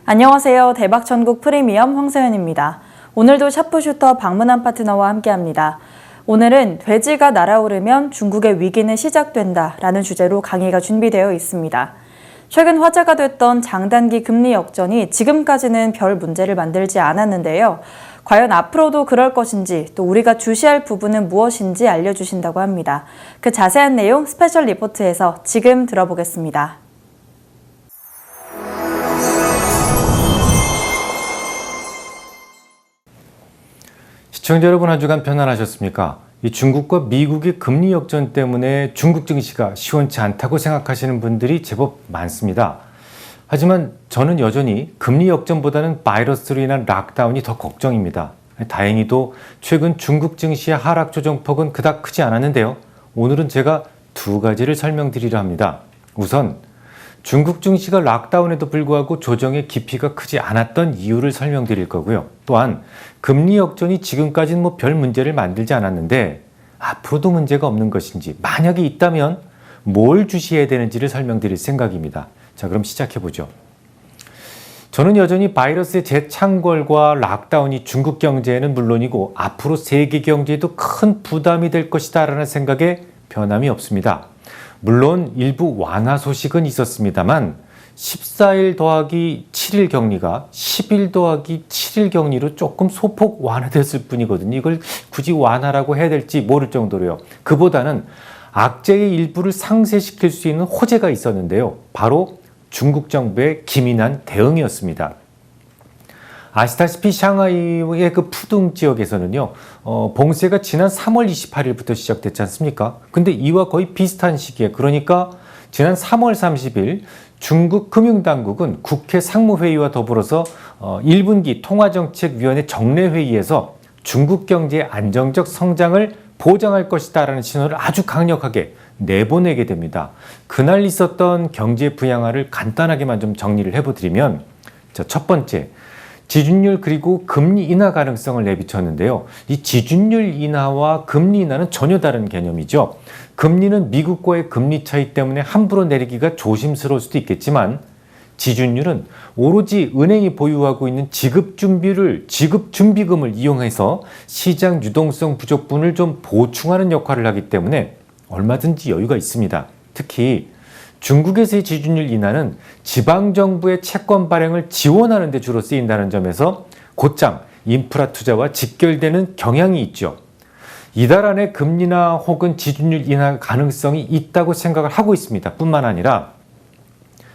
안녕하세요. 대박천국 프리미엄 황서연입니다. 오늘도 샤프슈터 방문한 파트너와 함께합니다. 오늘은 돼지가 날아오르면 중국의 위기는 시작된다 라는 주제로 강의가 준비되어 있습니다. 최근 화제가 됐던 장단기 금리 역전이 지금까지는 별 문제를 만들지 않았는데요. 과연 앞으로도 그럴 것인지 또 우리가 주시할 부분은 무엇인지 알려주신다고 합니다. 그 자세한 내용 스페셜 리포트에서 지금 들어보겠습니다. 시청자 여러분, 한 주간 편안하셨습니까? 이 중국과 미국의 금리 역전 때문에 중국 증시가 시원치 않다고 생각하시는 분들이 제법 많습니다. 하지만 저는 여전히 금리 역전보다는 바이러스로 인한 락다운이 더 걱정입니다. 다행히도 최근 중국 증시의 하락 조정폭은 그닥 크지 않았는데요. 오늘은 제가 두 가지를 설명드리려 합니다. 우선 중국 증시가 락다운에도 불구하고 조정의 깊이가 크지 않았던 이유를 설명드릴 거고요. 또한 금리 역전이 지금까지는 별 문제를 만들지 않았는데 앞으로도 문제가 없는 것인지, 만약에 있다면 뭘 주시해야 되는지를 설명드릴 생각입니다. 자, 그럼 시작해보죠. 저는 여전히 바이러스의 재창궐과 락다운이 중국 경제에는 물론이고 앞으로 세계 경제에도 큰 부담이 될 것이다라는 생각에 변함이 없습니다. 물론 일부 완화 소식은 있었습니다만 14일 더하기 7일 격리가 10일 더하기 7일 격리로 조금 소폭 완화됐을 뿐이거든요. 이걸 굳이 완화라고 해야 될지 모를 정도로요. 그보다는 악재의 일부를 상쇄시킬 수 있는 호재가 있었는데요. 바로 중국 정부의 기민한 대응이었습니다. 아시다시피 샹하이의 그 푸둥 지역에서는요, 봉쇄가 지난 3월 28일부터 시작됐지 않습니까? 근데 이와 거의 비슷한 시기에, 그러니까 지난 3월 30일 중국 금융당국은 국회 상무회의와 더불어서 1분기 통화정책위원회 정례회의에서 중국 경제의 안정적 성장을 보장할 것이다라는 신호를 아주 강력하게 내보내게 됩니다. 그날 있었던 경제 부양화를 간단하게만 좀 정리를 해보드리면, 첫 번째, 지준율 그리고 금리 인하 가능성을 내비쳤는데요. 이 지준율 인하와 금리 인하는 전혀 다른 개념이죠. 금리는 미국과의 금리 차이 때문에 함부로 내리기가 조심스러울 수도 있겠지만, 지준율은 오로지 은행이 보유하고 있는 지급준비금을 이용해서 시장 유동성 부족분을 좀 보충하는 역할을 하기 때문에 얼마든지 여유가 있습니다. 특히 중국에서의 지준율 인하는 지방정부의 채권 발행을 지원하는 데 주로 쓰인다는 점에서 곧장 인프라 투자와 직결되는 경향이 있죠. 이달 안에 금리나 혹은 지준율 인하 가능성이 있다고 생각을 하고 있습니다. 뿐만 아니라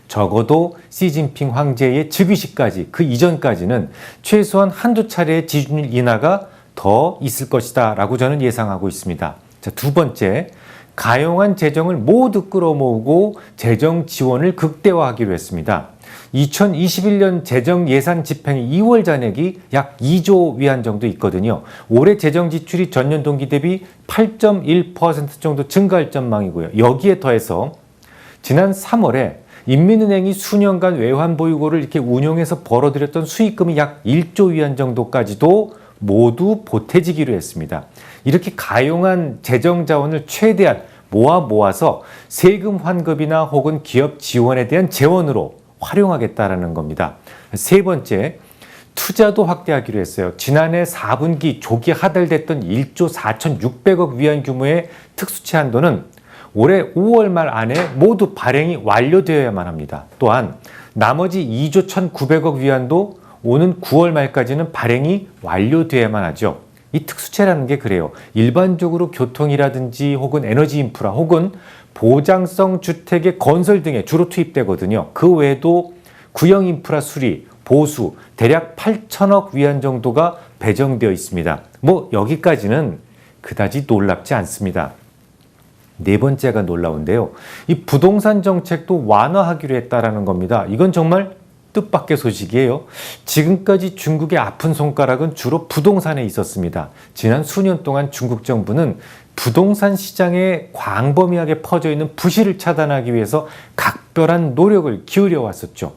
적어도 시진핑 황제의 즉위식까지, 그 이전까지는 최소한 한두 차례의 지준율 인하가 더 있을 것이다 라고 저는 예상하고 있습니다. 자, 두 번째, 가용한 재정을 모두 끌어모으고 재정 지원을 극대화하기로 했습니다. 2021년 재정 예산 집행의 2월 잔액이 약 2조 위안 정도 있거든요. 올해 재정 지출이 전년 동기 대비 8.1% 정도 증가할 전망이고요. 여기에 더해서 지난 3월에 인민은행이 수년간 외환 보유고를 이렇게 운용해서 벌어들였던 수익금이 약 1조 위안 정도까지도 모두 보태지기로 했습니다. 이렇게 가용한 재정 자원을 최대한 모아서 세금 환급이나 혹은 기업 지원에 대한 재원으로 활용하겠다라는 겁니다. 세 번째, 투자도 확대하기로 했어요. 지난해 4분기 조기 하달됐던 1조 4,600억 위안 규모의 특수채 한도는 올해 5월 말 안에 모두 발행이 완료되어야만 합니다. 또한 나머지 2조 1,900억 위안도 오는 9월 말까지는 발행이 완료되어야만 하죠. 이 특수채라는 게 그래요. 일반적으로 교통이라든지 혹은 에너지 인프라 혹은 보장성 주택의 건설 등에 주로 투입되거든요. 그 외에도 구형 인프라 수리, 보수 대략 8천억 위안 정도가 배정되어 있습니다. 여기까지는 그다지 놀랍지 않습니다. 네 번째가 놀라운데요. 이 부동산 정책도 완화하기로 했다라는 겁니다. 이건 정말 뜻밖의 소식이에요. 지금까지 중국의 아픈 손가락은 주로 부동산에 있었습니다. 지난 수년 동안 중국 정부는 부동산 시장에 광범위하게 퍼져 있는 부실을 차단하기 위해서 각별한 노력을 기울여 왔었죠.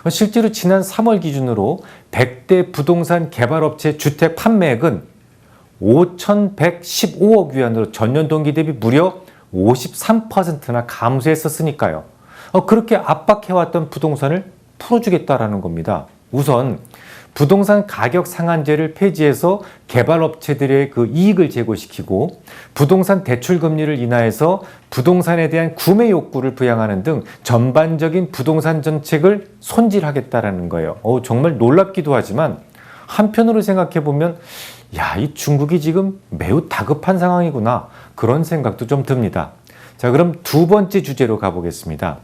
실제로 지난 3월 기준으로 100대 부동산 개발업체 주택 판매액은 5,115억 위안으로 전년 동기 대비 무려 53%나 감소했었으니까요. 그렇게 압박해왔던 부동산을 풀어주겠다라는 겁니다. 우선 부동산 가격 상한제를 폐지해서 개발업체들의 그 이익을 제고시키고 부동산 대출 금리를 인하해서 부동산에 대한 구매 욕구를 부양하는 등 전반적인 부동산 정책을 손질하겠다라는 거예요. 정말 놀랍기도 하지만 한편으로 생각해 보면 이 중국이 지금 매우 다급한 상황이구나 그런 생각도 좀 듭니다. 자, 그럼 두 번째 주제로 가보겠습니다.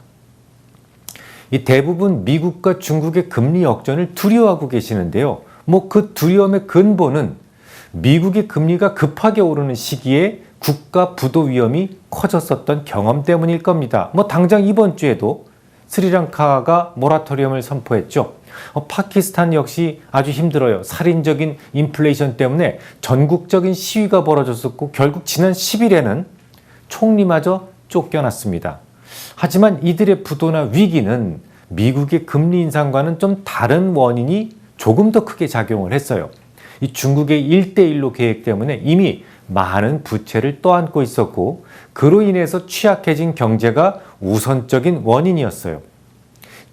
이 대부분 미국과 중국의 금리 역전을 두려워하고 계시는데요. 그 두려움의 근본은 미국의 금리가 급하게 오르는 시기에 국가 부도 위험이 커졌었던 경험 때문일 겁니다. 당장 이번 주에도 스리랑카가 모라토리엄을 선포했죠. 파키스탄 역시 아주 힘들어요. 살인적인 인플레이션 때문에 전국적인 시위가 벌어졌었고 결국 지난 10일에는 총리마저 쫓겨났습니다. 하지만 이들의 부도나 위기는 미국의 금리 인상과는 좀 다른 원인이 조금 더 크게 작용을 했어요. 이 중국의 1대1로 계획 때문에 이미 많은 부채를 떠안고 있었고 그로 인해서 취약해진 경제가 우선적인 원인이었어요.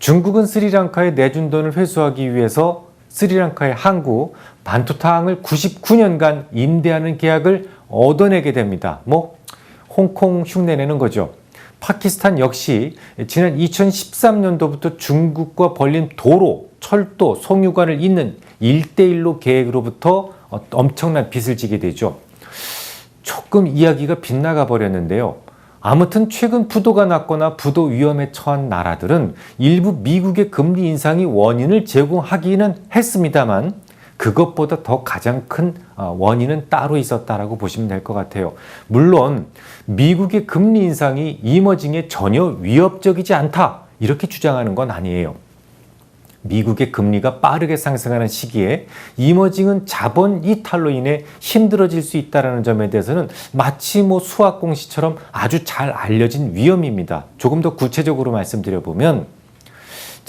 중국은 스리랑카에 내준 돈을 회수하기 위해서 스리랑카의 항구 반투탕을 99년간 임대하는 계약을 얻어내게 됩니다. 홍콩 흉내내는 거죠. 파키스탄 역시 지난 2013년도부터 중국과 벌린 도로, 철도, 송유관을 잇는 1대1로 계획으로부터 엄청난 빚을 지게 되죠. 조금 이야기가 빗나가 버렸는데요. 아무튼 최근 부도가 났거나 부도 위험에 처한 나라들은 일부 미국의 금리 인상이 원인을 제공하기는 했습니다만 그것보다 더 가장 큰 원인은 따로 있었다라고 보시면 될 것 같아요. 물론 미국의 금리 인상이 이머징에 전혀 위협적이지 않다 이렇게 주장하는 건 아니에요. 미국의 금리가 빠르게 상승하는 시기에 이머징은 자본 이탈로 인해 힘들어질 수 있다는 점에 대해서는 마치 수학 공식처럼 아주 잘 알려진 위험입니다. 조금 더 구체적으로 말씀드려보면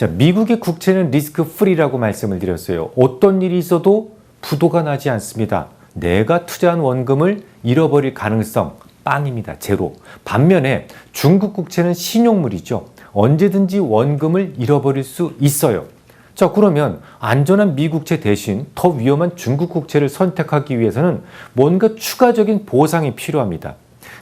미국의 국채는 리스크 프리라고 말씀을 드렸어요. 어떤 일이 있어도 부도가 나지 않습니다. 내가 투자한 원금을 잃어버릴 가능성 빵입니다. 제로. 반면에 중국 국채는 신용물이죠. 언제든지 원금을 잃어버릴 수 있어요. 자, 그러면 안전한 미국채 대신 더 위험한 중국 국채를 선택하기 위해서는 뭔가 추가적인 보상이 필요합니다.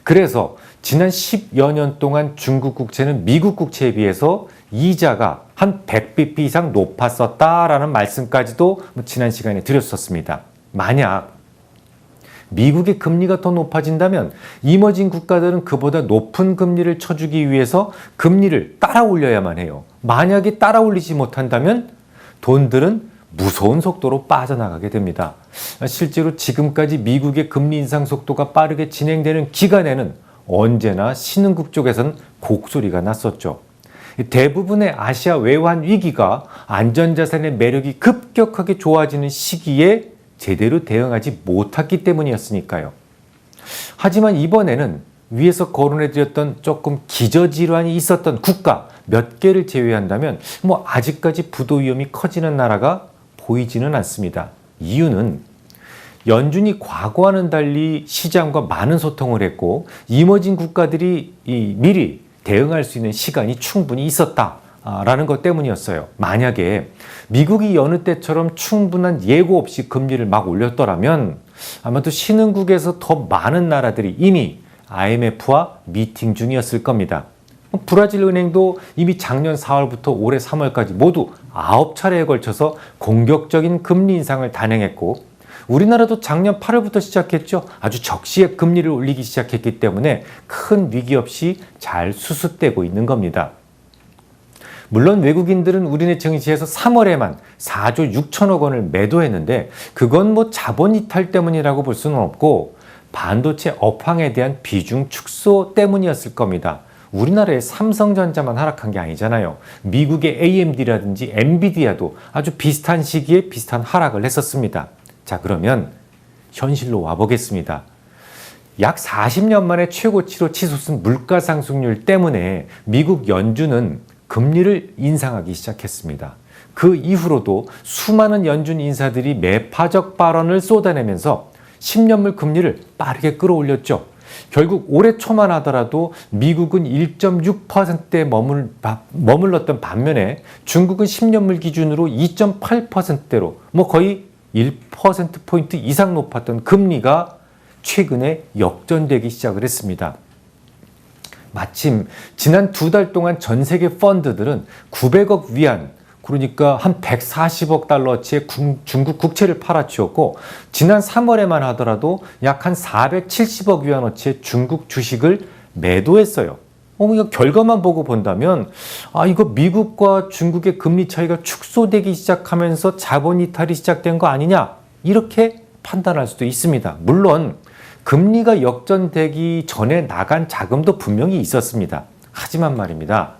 그래서 지난 10여 년 동안 중국 국채는 미국 국채에 비해서 이자가 한 100bp 이상 높았었다라는 말씀까지도 지난 시간에 드렸었습니다. 만약 미국의 금리가 더 높아진다면 이머징 국가들은 그보다 높은 금리를 쳐주기 위해서 금리를 따라 올려야만 해요. 만약에 따라 올리지 못한다면 돈들은 무서운 속도로 빠져나가게 됩니다. 실제로 지금까지 미국의 금리 인상 속도가 빠르게 진행되는 기간에는 언제나 신흥국 쪽에서는 곡소리가 났었죠. 대부분의 아시아 외환 위기가 안전자산의 매력이 급격하게 좋아지는 시기에 제대로 대응하지 못했기 때문이었으니까요. 하지만 이번에는 위에서 거론해드렸던 조금 기저질환이 있었던 국가 몇 개를 제외한다면 아직까지 부도 위험이 커지는 나라가 보이지는 않습니다. 이유는 연준이 과거와는 달리 시장과 많은 소통을 했고 이머징 국가들이 미리 대응할 수 있는 시간이 충분히 있었다라는 것 때문이었어요. 만약에 미국이 여느 때처럼 충분한 예고 없이 금리를 막 올렸더라면 아마도 신흥국에서 더 많은 나라들이 이미 IMF와 미팅 중이었을 겁니다. 브라질 은행도 이미 작년 4월부터 올해 3월까지 모두 9차례에 걸쳐서 공격적인 금리 인상을 단행했고 우리나라도 작년 8월부터 시작했죠. 아주 적시에 금리를 올리기 시작했기 때문에 큰 위기 없이 잘 수습되고 있는 겁니다. 물론 외국인들은 우리네 증시에서 3월에만 4조 6천억 원을 매도했는데 그건 자본 이탈 때문이라고 볼 수는 없고 반도체 업황에 대한 비중 축소 때문이었을 겁니다. 우리나라의 삼성전자만 하락한 게 아니잖아요. 미국의 AMD라든지 엔비디아도 아주 비슷한 시기에 비슷한 하락을 했었습니다. 자, 그러면 현실로 와보겠습니다. 약 40년 만에 최고치로 치솟은 물가 상승률 때문에 미국 연준은 금리를 인상하기 시작했습니다. 그 이후로도 수많은 연준 인사들이 매파적 발언을 쏟아내면서 10년물 금리를 빠르게 끌어올렸죠. 결국 올해 초만 하더라도 미국은 1.6%대에 머물렀던 반면에 중국은 10년물 기준으로 2.8%대로 거의 1%포인트 이상 높았던 금리가 최근에 역전되기 시작을 했습니다. 마침 지난 2달 동안 전 세계 펀드들은 900억 위안, 그러니까 한 140억 달러치의 중국 국채를 팔아치웠고 지난 3월에만 하더라도 약 한 470억 위안어치의 중국 주식을 매도했어요. 이거 결과만 보고 본다면 이거 미국과 중국의 금리 차이가 축소되기 시작하면서 자본 이탈이 시작된 거 아니냐 이렇게 판단할 수도 있습니다. 물론 금리가 역전되기 전에 나간 자금도 분명히 있었습니다. 하지만 말입니다.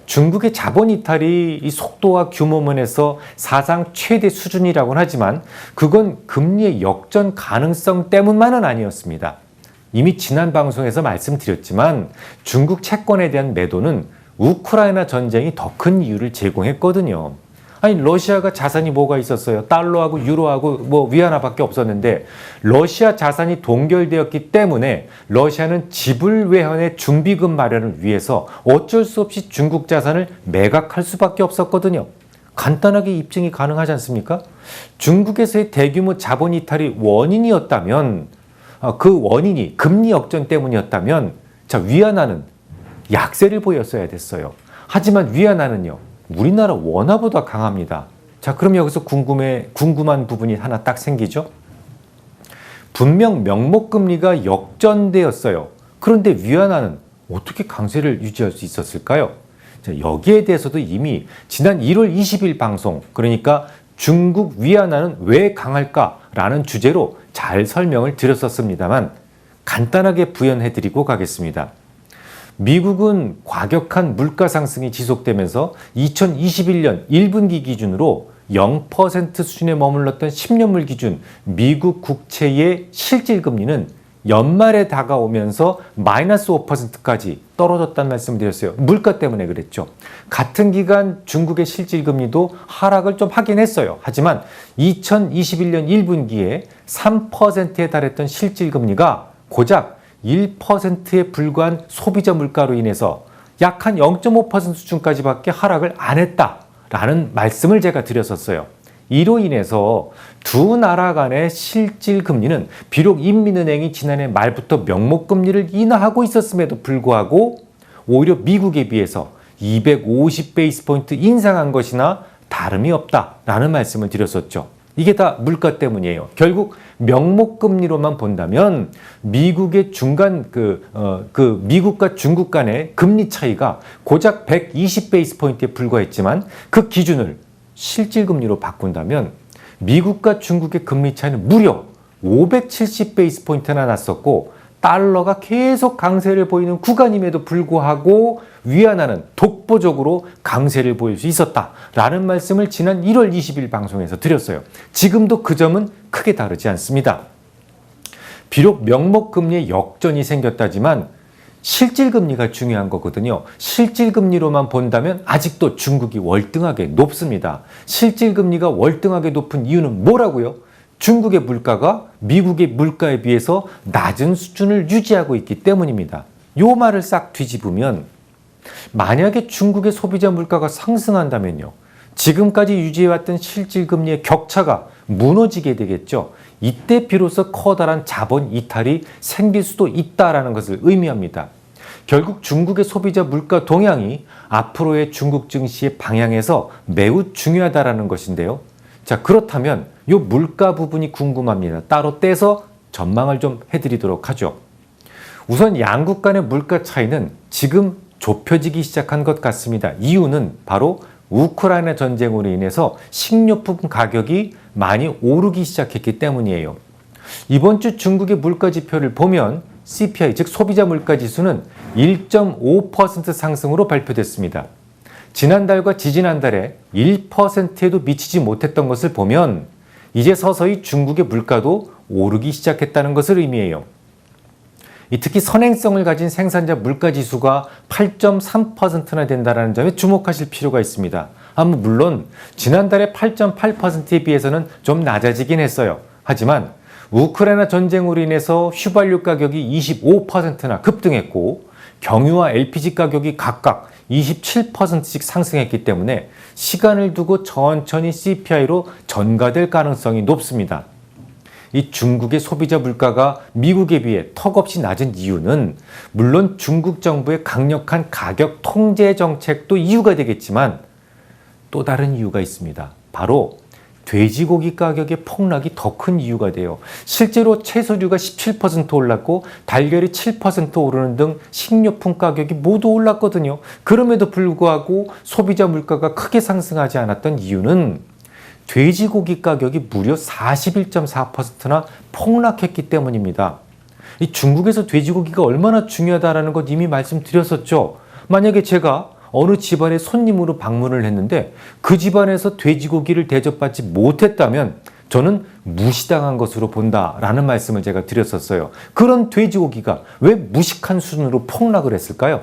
중국의 자본 이탈이 이 속도와 규모 면에서 사상 최대 수준이라고는 하지만 그건 금리의 역전 가능성 때문만은 아니었습니다. 이미 지난 방송에서 말씀드렸지만 중국 채권에 대한 매도는 우크라이나 전쟁이 더 큰 이유를 제공했거든요. 아니 러시아가 자산이 뭐가 있었어요? 달러하고 유로하고 위안화밖에 없었는데 러시아 자산이 동결되었기 때문에 러시아는 지불 외환의 준비금 마련을 위해서 어쩔 수 없이 중국 자산을 매각할 수밖에 없었거든요. 간단하게 입증이 가능하지 않습니까? 중국에서의 대규모 자본 이탈이 원인이었다면 그 원인이 금리 역전 때문이었다면 위안화는 약세를 보였어야 됐어요. 하지만 위안화는요. 우리나라 원화보다 강합니다. 자, 그럼 여기서 궁금한 부분이 하나 딱 생기죠? 분명 명목금리가 역전되었어요. 그런데 위안화는 어떻게 강세를 유지할 수 있었을까요? 자, 여기에 대해서도 이미 지난 1월 20일 방송, 그러니까 중국 위안화는 왜 강할까라는 주제로 잘 설명을 드렸었습니다만 간단하게 부연해드리고 가겠습니다. 미국은 과격한 물가 상승이 지속되면서 2021년 1분기 기준으로 0% 수준에 머물렀던 10년물 기준 미국 국채의 실질금리는 연말에 다가오면서 마이너스 5%까지 떨어졌다는 말씀을 드렸어요. 물가 때문에 그랬죠. 같은 기간 중국의 실질금리도 하락을 좀 하긴 했어요. 하지만 2021년 1분기에 3%에 달했던 실질금리가 고작 1%에 불과한 소비자 물가로 인해서 약 한 0.5% 수준까지밖에 하락을 안 했다라는 말씀을 제가 드렸었어요. 이로 인해서 두 나라 간의 실질 금리는 비록 인민은행이 지난해 말부터 명목금리를 인하하고 있었음에도 불구하고 오히려 미국에 비해서 250베이스포인트 인상한 것이나 다름이 없다라는 말씀을 드렸었죠. 이게 다 물가 때문이에요. 결국 명목금리로만 본다면 미국의 미국과 중국 간의 금리 차이가 고작 120베이스포인트에 불과했지만 그 기준을 실질금리로 바꾼다면 미국과 중국의 금리 차이는 무려 570베이스포인트나 났었고 달러가 계속 강세를 보이는 구간임에도 불구하고 위안화는 독보적으로 강세를 보일 수 있었다라는 말씀을 지난 1월 20일 방송에서 드렸어요. 지금도 그 점은 크게 다르지 않습니다. 비록 명목금리에 역전이 생겼다지만 실질금리가 중요한 거거든요. 실질금리로만 본다면 아직도 중국이 월등하게 높습니다. 실질금리가 월등하게 높은 이유는 뭐라고요? 중국의 물가가 미국의 물가에 비해서 낮은 수준을 유지하고 있기 때문입니다. 요 말을 싹 뒤집으면 만약에 중국의 소비자 물가가 상승한다면요. 지금까지 유지해왔던 실질금리의 격차가 무너지게 되겠죠. 이때 비로소 커다란 자본 이탈이 생길 수도 있다는 것을 의미합니다. 결국 중국의 소비자 물가 동향이 앞으로의 중국 증시의 방향에서 매우 중요하다는 것인데요. 자, 그렇다면 이 물가 부분이 궁금합니다. 따로 떼서 전망을 좀 해드리도록 하죠. 우선 양국 간의 물가 차이는 지금 좁혀지기 시작한 것 같습니다. 이유는 바로 우크라이나 전쟁으로 인해서 식료품 가격이 많이 오르기 시작했기 때문이에요. 이번 주 중국의 물가 지표를 보면 CPI, 즉 소비자 물가 지수는 1.5% 상승으로 발표됐습니다. 지난달과 지지난달에 1%에도 미치지 못했던 것을 보면 이제 서서히 중국의 물가도 오르기 시작했다는 것을 의미해요. 특히 선행성을 가진 생산자 물가지수가 8.3%나 된다는 점에 주목하실 필요가 있습니다. 물론 지난달에 8.8%에 비해서는 좀 낮아지긴 했어요. 하지만 우크라이나 전쟁으로 인해서 휘발유 가격이 25%나 급등했고 경유와 LPG 가격이 각각 27%씩 상승했기 때문에 시간을 두고 천천히 CPI로 전가될 가능성이 높습니다. 이 중국의 소비자 물가가 미국에 비해 턱없이 낮은 이유는 물론 중국 정부의 강력한 가격 통제 정책도 이유가 되겠지만 또 다른 이유가 있습니다. 바로 돼지고기 가격의 폭락이 더 큰 이유가 돼요. 실제로 채소류가 17% 올랐고 달걀이 7% 오르는 등 식료품 가격이 모두 올랐거든요. 그럼에도 불구하고 소비자 물가가 크게 상승하지 않았던 이유는 돼지고기 가격이 무려 41.4%나 폭락했기 때문입니다. 이 중국에서 돼지고기가 얼마나 중요하다는 것 이미 말씀드렸었죠. 만약에 제가 어느 집안에 손님으로 방문을 했는데 그 집안에서 돼지고기를 대접받지 못했다면 저는 무시당한 것으로 본다라는 말씀을 제가 드렸었어요. 그런 돼지고기가 왜 무식한 수준으로 폭락을 했을까요?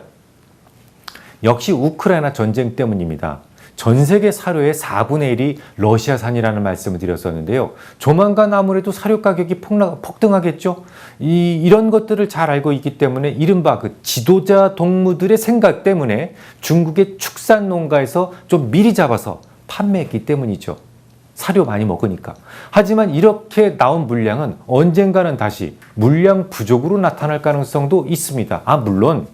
역시 우크라이나 전쟁 때문입니다. 전 세계 사료의 4분의 1이 러시아산이라는 말씀을 드렸었는데요. 조만간 아무래도 사료 가격이 폭등하겠죠. 이런 것들을 잘 알고 있기 때문에 이른바 그 지도자 동무들의 생각 때문에 중국의 축산 농가에서 좀 미리 잡아서 판매했기 때문이죠. 사료 많이 먹으니까. 하지만 이렇게 나온 물량은 언젠가는 다시 물량 부족으로 나타날 가능성도 있습니다. 물론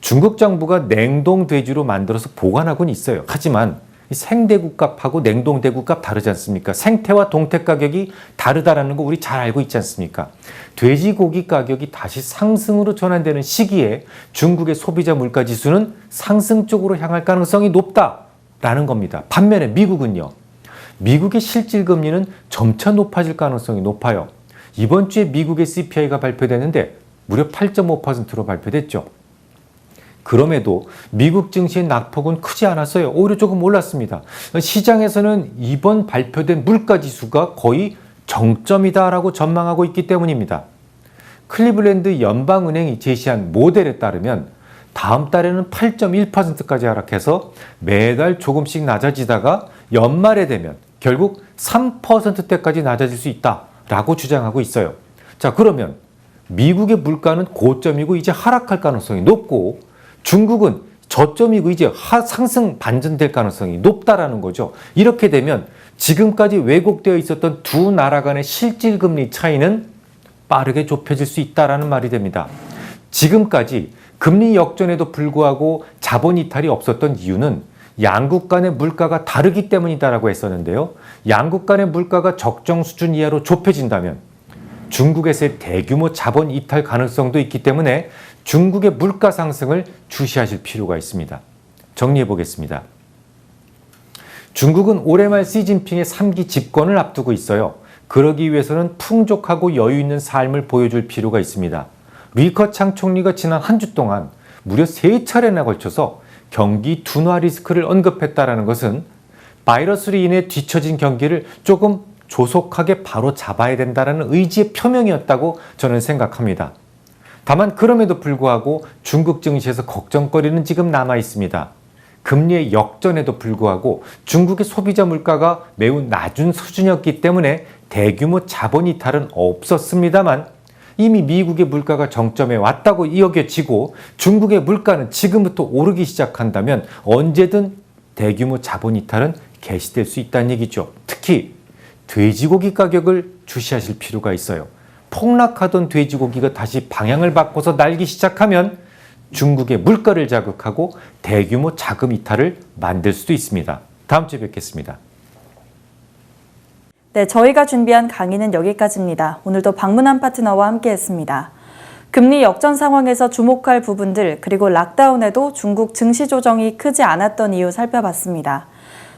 중국 정부가 냉동 돼지로 만들어서 보관하고는 있어요. 하지만 생돼구 값하고 냉동 돼구 값 다르지 않습니까? 생태와 동태 가격이 다르다라는 거 우리 잘 알고 있지 않습니까? 돼지고기 가격이 다시 상승으로 전환되는 시기에 중국의 소비자 물가 지수는 상승 쪽으로 향할 가능성이 높다라는 겁니다. 반면에 미국은요. 미국의 실질 금리는 점차 높아질 가능성이 높아요. 이번 주에 미국의 CPI가 발표됐는데 무려 8.5%로 발표됐죠. 그럼에도 미국 증시의 낙폭은 크지 않았어요. 오히려 조금 올랐습니다. 시장에서는 이번 발표된 물가지수가 거의 정점이다라고 전망하고 있기 때문입니다. 클리블랜드 연방은행이 제시한 모델에 따르면 다음 달에는 8.1%까지 하락해서 매달 조금씩 낮아지다가 연말에 되면 결국 3%대까지 낮아질 수 있다라고 주장하고 있어요. 자, 그러면 미국의 물가는 고점이고 이제 하락할 가능성이 높고 중국은 저점이고 이제 상승 반전될 가능성이 높다라는 거죠. 이렇게 되면 지금까지 왜곡되어 있었던 두 나라 간의 실질 금리 차이는 빠르게 좁혀질 수 있다라는 말이 됩니다. 지금까지 금리 역전에도 불구하고 자본 이탈이 없었던 이유는 양국 간의 물가가 다르기 때문이다라고 했었는데요. 양국 간의 물가가 적정 수준 이하로 좁혀진다면 중국에서의 대규모 자본 이탈 가능성도 있기 때문에 중국의 물가 상승을 주시하실 필요가 있습니다. 정리해 보겠습니다. 중국은 올해 말 시진핑의 3기 집권을 앞두고 있어요. 그러기 위해서는 풍족하고 여유 있는 삶을 보여줄 필요가 있습니다. 리커창 총리가 지난 한 주 동안 무려 3차례나 걸쳐서 경기 둔화 리스크를 언급했다는 것은 바이러스로 인해 뒤처진 경기를 조금 조속하게 바로 잡아야 된다는 의지의 표명이었다고 저는 생각합니다. 다만 그럼에도 불구하고 중국 증시에서 걱정거리는 지금 남아 있습니다. 금리의 역전에도 불구하고 중국의 소비자 물가가 매우 낮은 수준이었기 때문에 대규모 자본 이탈은 없었습니다만 이미 미국의 물가가 정점에 왔다고 여겨지고 중국의 물가는 지금부터 오르기 시작한다면 언제든 대규모 자본 이탈은 개시될 수 있다는 얘기죠. 특히 돼지고기 가격을 주시하실 필요가 있어요. 폭락하던 돼지고기가 다시 방향을 바꿔서 날기 시작하면 중국의 물가를 자극하고 대규모 자금 이탈을 만들 수도 있습니다. 다음 주에 뵙겠습니다. 네, 저희가 준비한 강의는 여기까지입니다. 오늘도 방문한 파트너와 함께했습니다. 금리 역전 상황에서 주목할 부분들 그리고 락다운에도 중국 증시 조정이 크지 않았던 이유 살펴봤습니다.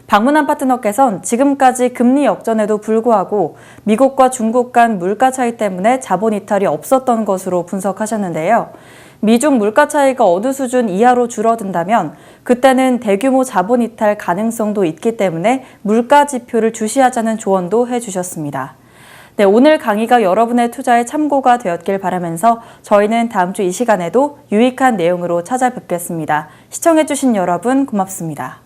방문한 파트너께서는 지금까지 금리 역전에도 불구하고 미국과 중국 간 물가 차이 때문에 자본 이탈이 없었던 것으로 분석하셨는데요. 미중 물가 차이가 어느 수준 이하로 줄어든다면 그때는 대규모 자본 이탈 가능성도 있기 때문에 물가 지표를 주시하자는 조언도 해주셨습니다. 네, 오늘 강의가 여러분의 투자에 참고가 되었길 바라면서 저희는 다음 주 이 시간에도 유익한 내용으로 찾아뵙겠습니다. 시청해주신 여러분 고맙습니다.